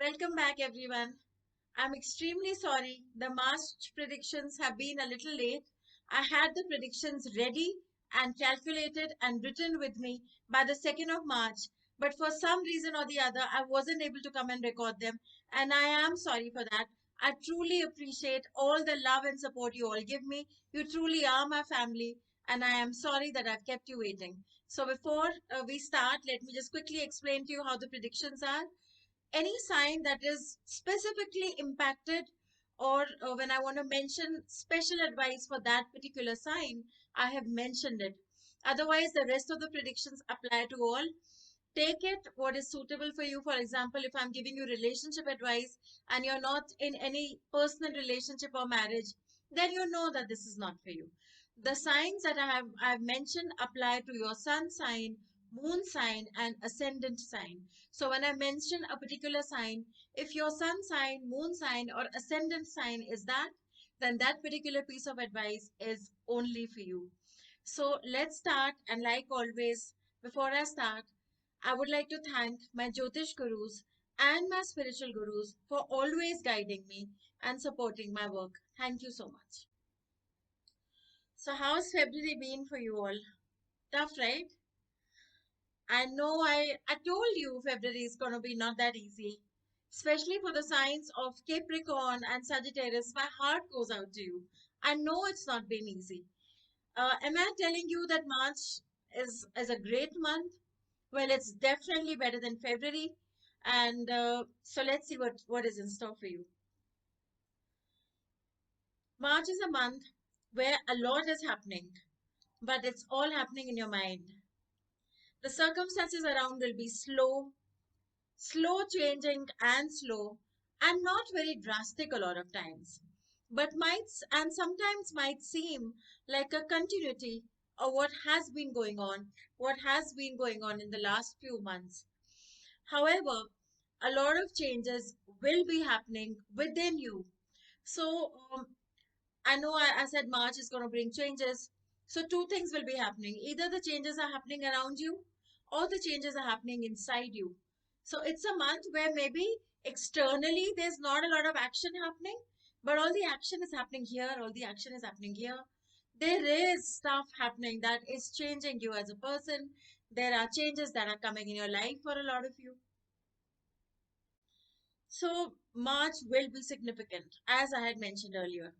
Welcome back, everyone. I'm extremely sorry. The March predictions have been a little late. I had the predictions ready and calculated and written with me by the 2nd of March, but for some reason or the other, I wasn't able to come and record them, and I am sorry for that. I truly appreciate all the love and support you all give me. You truly are my family, and I am sorry that I've kept you waiting. So, before we start, let me just quickly explain to you how the predictions are. Any sign that is specifically impacted, or when I want to mention special advice for that particular sign, I have mentioned it. Otherwise, the rest of the predictions apply to all. Take it what is suitable for you. For example, if I'm giving you relationship advice and you're not in any personal relationship or marriage, then you know that this is not for you. The signs that I've mentioned apply to your sun sign, moon sign, and ascendant sign. So when I mention a particular sign, if your sun sign, moon sign, or ascendant sign is that, then that particular piece of advice is only for you. So let's start. And like always, before I start, I would like to thank my Jyotish gurus and my spiritual gurus for always guiding me and supporting my work. Thank you so much. So, how's February been for you all? Tough, right? I know I told you February is going to be not that easy, especially for the signs of Capricorn and Sagittarius. My heart goes out to you. I know it's not been easy. Am I telling you that March is a great month? Well, it's definitely better than February. And so let's see what is in store for you. March is a month where a lot is happening, but it's all happening in your mind. The circumstances around will be slow changing and not very drastic a lot of times, but and sometimes might seem like a continuity of what has been going on in the last few months. However, a lot of changes will be happening within you. So, I know I said March is going to bring changes. So, two things will be happening. Either the changes are happening around you or the changes are happening inside you. So, it's a month where maybe externally there's not a lot of action happening, but all the action is happening here, all the action is happening here. There is stuff happening that is changing you as a person. There are changes that are coming in your life for a lot of you. So March will be significant, as I had mentioned earlier.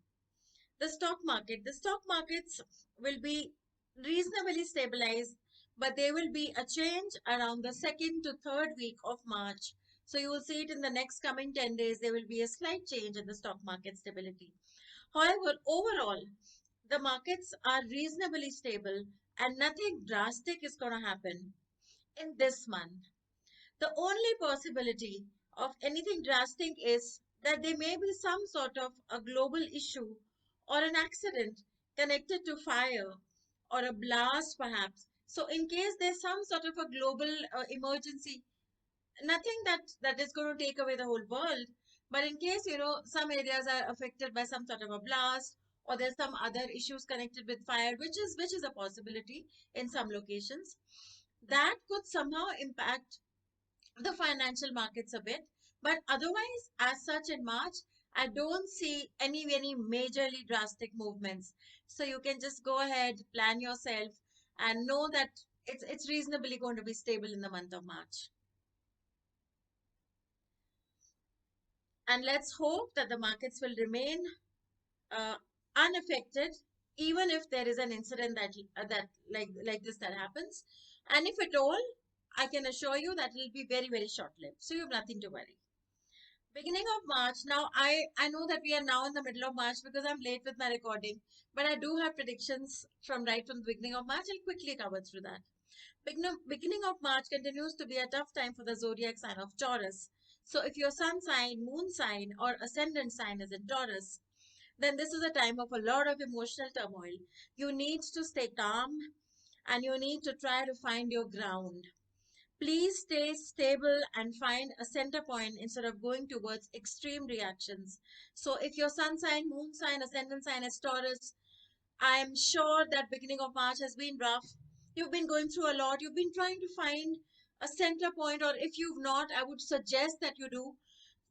The stock markets will be reasonably stabilized, but there will be a change around the second to third week of March. So you will see it in the next coming 10 days. There will be a slight change in the stock market stability. However, overall, the markets are reasonably stable and nothing drastic is going to happen in this month. The only possibility of anything drastic is that there may be some sort of a global issue or an accident connected to fire or a blast, perhaps. So, in case there's some sort of a global emergency, nothing that is going to take away the whole world, but in case some areas are affected by some sort of a blast or there's some other issues connected with fire, which is a possibility in some locations, that could somehow impact the financial markets a bit. But otherwise, as such in March, I don't see any majorly drastic movements. So you can just go ahead, plan yourself, and know that it's reasonably going to be stable in the month of March. And let's hope that the markets will remain uh, unaffected, even if there is an incident that like this that happens. And if at all, I can assure you that it will be very, very short-lived. So you have nothing to worry. Beginning of March. Now, I know that we are now in the middle of March because I'm late with my recording, but I do have predictions from the beginning of March. I'll quickly cover through that. Beginning of March continues to be a tough time for the zodiac sign of Taurus. So, if your sun sign, moon sign, or ascendant sign is in Taurus, then this is a time of a lot of emotional turmoil. You need to stay calm and you need to try to find your ground. Please stay stable and find a center point instead of going towards extreme reactions. So, if your sun sign, moon sign, ascendant sign is Taurus, I am sure that beginning of March has been rough. You've been going through a lot. You've been trying to find a center point, or if you've not, I would suggest that you do.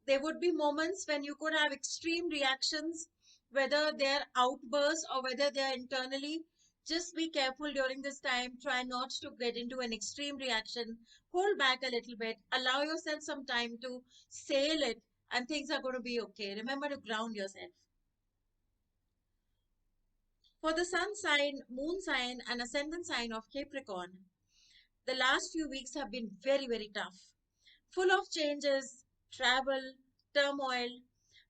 There would be moments when you could have extreme reactions, whether they're outbursts or whether they're internally. Just be careful during this time. Try not to get into an extreme reaction. Hold back a little bit. Allow yourself some time to sail it, and things are going to be okay. Remember to ground yourself. For the sun sign, moon sign, and ascendant sign of Capricorn, the last few weeks have been very, very tough, full of changes, travel, turmoil.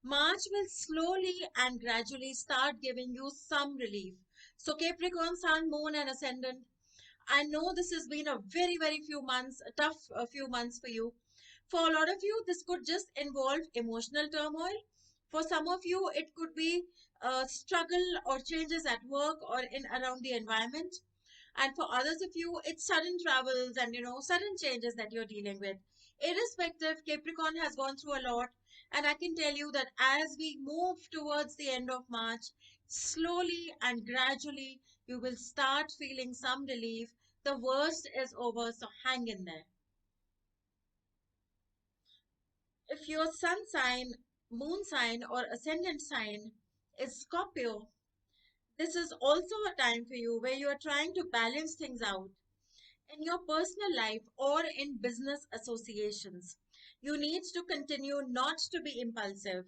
March will slowly and gradually start giving you some relief. So, Capricorn, Sun, Moon, and Ascendant, I know this has been a very, very few months, a tough few months for you. For a lot of you, this could just involve emotional turmoil. For some of you, it could be struggle or changes at work or in around the environment. And for others of you, it's sudden travels and sudden changes that you're dealing with. Irrespective, Capricorn has gone through a lot, and I can tell you that as we move towards the end of March, slowly and gradually, you will start feeling some relief. The worst is over, so hang in there. If your sun sign, moon sign, or ascendant sign is Scorpio, this is also a time for you where you are trying to balance things out in your personal life or in business associations. You need to continue not to be impulsive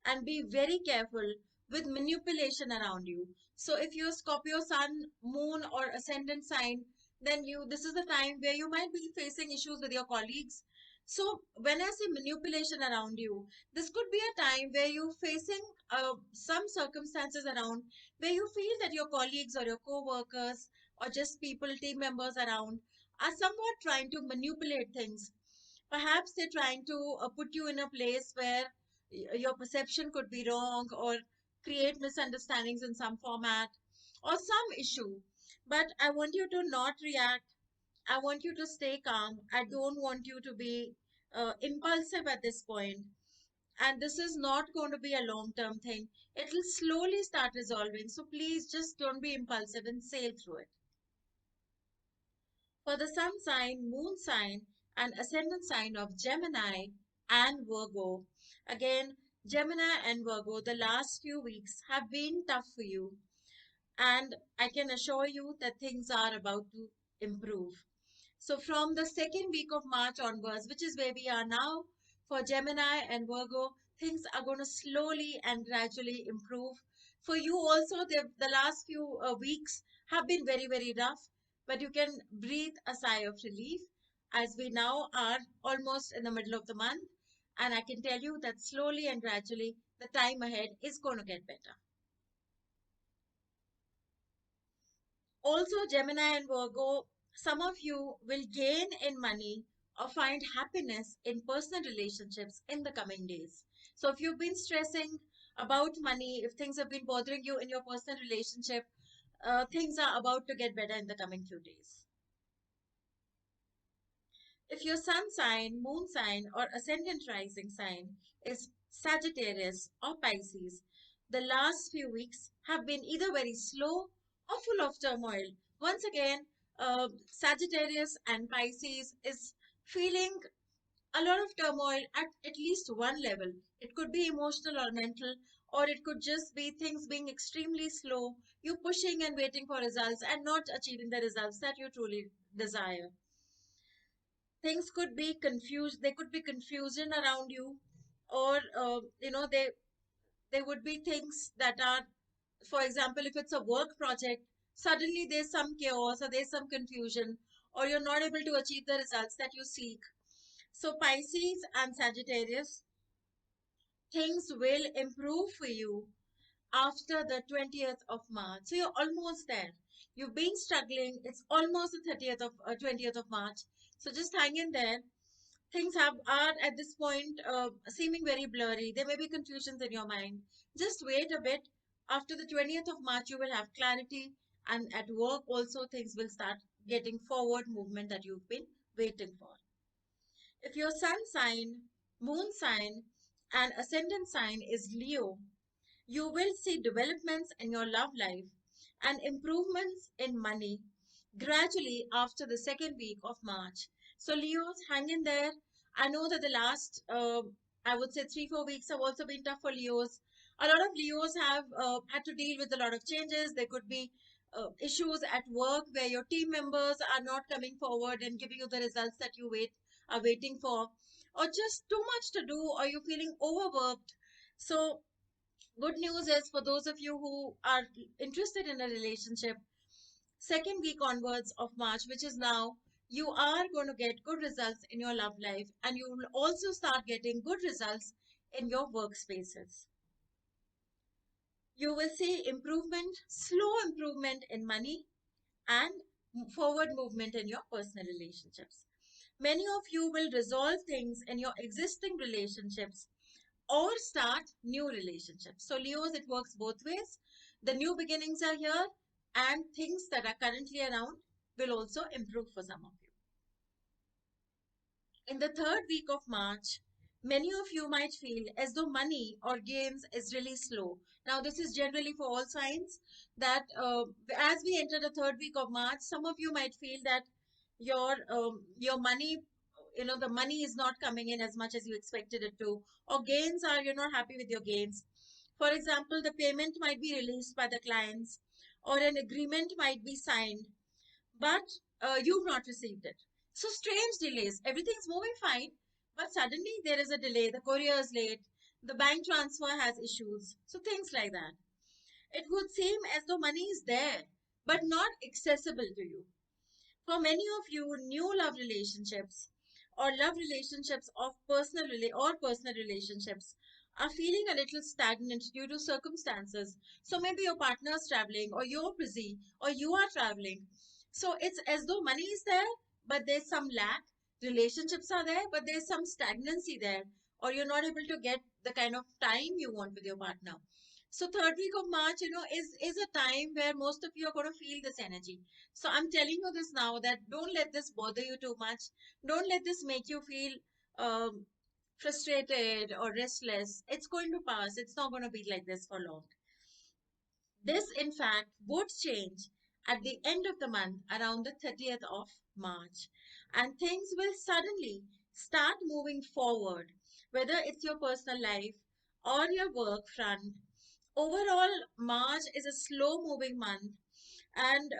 and be very careful with manipulation around you. So if you're Scorpio sun, moon or ascendant sign, then you this is the time where you might be facing issues with your colleagues. So when I say manipulation around you, this could be a time where you're facing some circumstances around where you feel that your colleagues or your co-workers or just people, team members around are somewhat trying to manipulate things. Perhaps they're trying to put you in a place where your perception could be wrong or create misunderstandings in some format or some issue. But I want you to not react. I want you to stay calm. I don't want you to be impulsive at this point. And this is not going to be a long term thing. It will slowly start resolving. So please just don't be impulsive and sail through it. For the sun sign, moon sign, and ascendant sign of Gemini and Virgo. Again, Gemini and Virgo, the last few weeks have been tough for you, and I can assure you that things are about to improve. So, from the second week of March onwards, which is where we are now, for Gemini and Virgo, things are going to slowly and gradually improve. For you also, the last few weeks have been very, very rough, but you can breathe a sigh of relief as we now are almost in the middle of the month. And I can tell you that slowly and gradually, the time ahead is going to get better. Also, Gemini and Virgo, some of you will gain in money or find happiness in personal relationships in the coming days. So, if you've been stressing about money, if things have been bothering you in your personal relationship, things are about to get better in the coming few days. If your sun sign, moon sign, or ascendant rising sign is Sagittarius or Pisces, the last few weeks have been either very slow or full of turmoil. Once again, Sagittarius and Pisces is feeling a lot of turmoil at least one level. It could be emotional or mental, or it could just be things being extremely slow, you pushing and waiting for results and not achieving the results that you truly desire. Things could be confused, there could be confusion around you, or there would be things that are, for example, if it's a work project, suddenly there's some chaos or there's some confusion, or you're not able to achieve the results that you seek. So Pisces and Sagittarius, things will improve for you after the 20th of March. So you're almost there. You've been struggling, it's almost the 30th of 20th of March. So just hang in there. Things are at this point seeming very blurry. There may be confusions in your mind. Just wait a bit. After the 20th of March, you will have clarity, and at work also things will start getting forward movement that you've been waiting for. If your sun sign, moon sign, and ascendant sign is Leo, you will see developments in your love life and improvements in money gradually after the second week of March. So, Leos, hang in there. I know that the last I would say 3-4 weeks have also been tough for Leos. A lot of Leos have had to deal with a lot of changes. There could be issues at work where your team members are not coming forward and giving you the results that you are waiting for, or just too much to do, or you're feeling overworked. So good news is for those of you who are interested in a relationship, second week onwards of March, which is now, you are going to get good results in your love life, and you will also start getting good results in your workspaces. You will see improvement, slow improvement in money, and forward movement in your personal relationships. Many of you will resolve things in your existing relationships or start new relationships. So, Leos, it works both ways. The new beginnings are here, and things that are currently around will also improve for some of you. In the third week of March, many of you might feel as though money or gains is really slow. Now, this is generally for all signs that as we enter the third week of March, some of you might feel that your money, the money is not coming in as much as you expected it to, or gains are, you're not happy with your gains. For example, the payment might be released by the clients, or an agreement might be signed, but you've not received it. So strange delays. Everything's moving fine, but suddenly there is a delay. The courier is late. The bank transfer has issues. So things like that. It would seem as though money is there, but not accessible to you. For many of you, new love relationships or love relationships of personal relationships are feeling a little stagnant due to circumstances. So maybe your partner is traveling, or you're busy, or you are traveling. So it's as though money is there, but there's some lack. Relationships are there, but there's some stagnancy there, or you're not able to get the kind of time you want with your partner. So third week of March, is a time where most of you are going to feel this energy. So I'm telling you this now, that don't let this bother you too much. Don't let this make you feel um, frustrated or restless. It's going to pass. It's not going to be like this for long. This, in fact, would change at the end of the month around the 30th of March. And things will suddenly start moving forward, whether it's your personal life or your work front. Overall, March is a slow moving month, and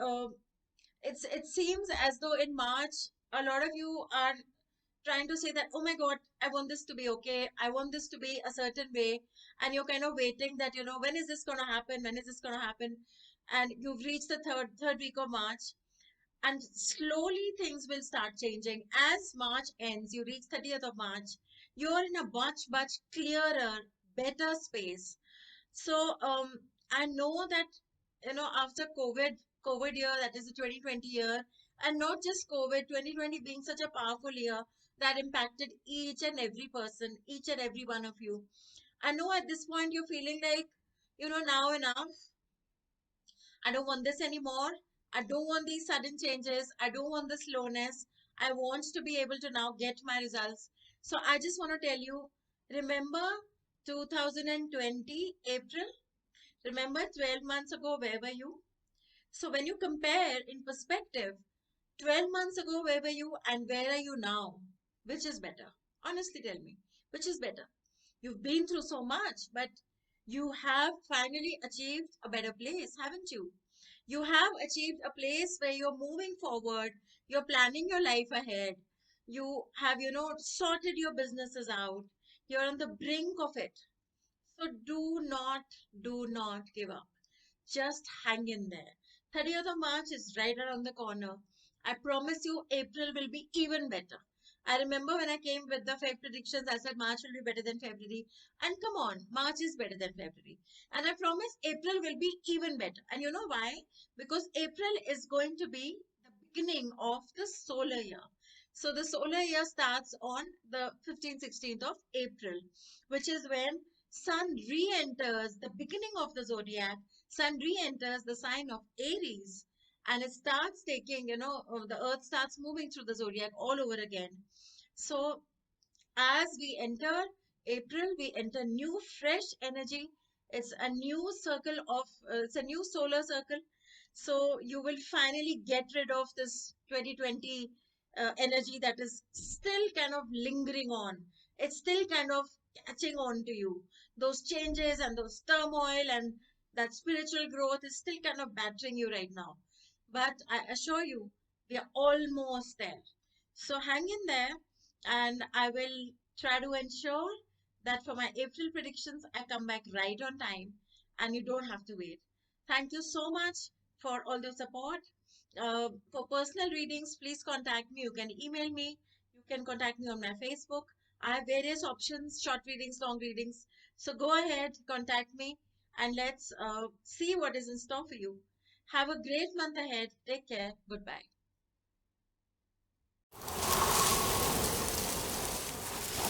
it seems as though in March, a lot of you are trying to say that, oh my God, I want this to be okay. I want this to be a certain way. And you're kind of waiting that, when is this going to happen? When is this going to happen? And you've reached the third week of March, and slowly things will start changing. As March ends, you reach 30th of March, you're in a much clearer, better space. So I know that after COVID year, that is the 2020 year, and not just COVID, 2020 being such a powerful year that impacted each and every person, each and every one of you. I know at this point you're feeling like, now enough. I don't want this anymore. I don't want these sudden changes. I don't want the slowness. I want to be able to now get my results. So I just want to tell you, remember 2020 April? Remember 12 months ago, where were you? So when you compare in perspective, 12 months ago, where were you and where are you now? Which is better? Honestly, tell me, which is better? You've been through so much, but you have finally achieved a better place, haven't you? You have achieved a place where you're moving forward, you're planning your life ahead, you have, sorted your businesses out, you're on the brink of it. So do not give up. Just hang in there. 30th of March is right around the corner. I promise you, April will be even better. I remember when I came with the Feb predictions, I said March will be better than February. And come on, March is better than February. And I promise April will be even better. And you know why? Because April is going to be the beginning of the solar year. So the solar year starts on the 15th, 16th of April, which is when Sun re-enters the beginning of the zodiac. Sun re-enters the sign of Aries, and it starts taking, the earth starts moving through the zodiac all over again. So as we enter April, we enter new fresh energy. It's a new it's a new solar circle. So you will finally get rid of this 2020 energy that is still kind of lingering on. It's still kind of catching on to you. Those changes and those turmoil and that spiritual growth is still kind of battering you right now. But I assure you, we are almost there. So hang in there, and I will try to ensure that for my April predictions, I come back right on time and you don't have to wait. Thank you so much for all the support. For personal readings, please contact me. You can email me. You can contact me on my Facebook. I have various options, short readings, long readings. So go ahead, contact me, and let's see what is in store for you. Have a great month ahead. Take care. Goodbye.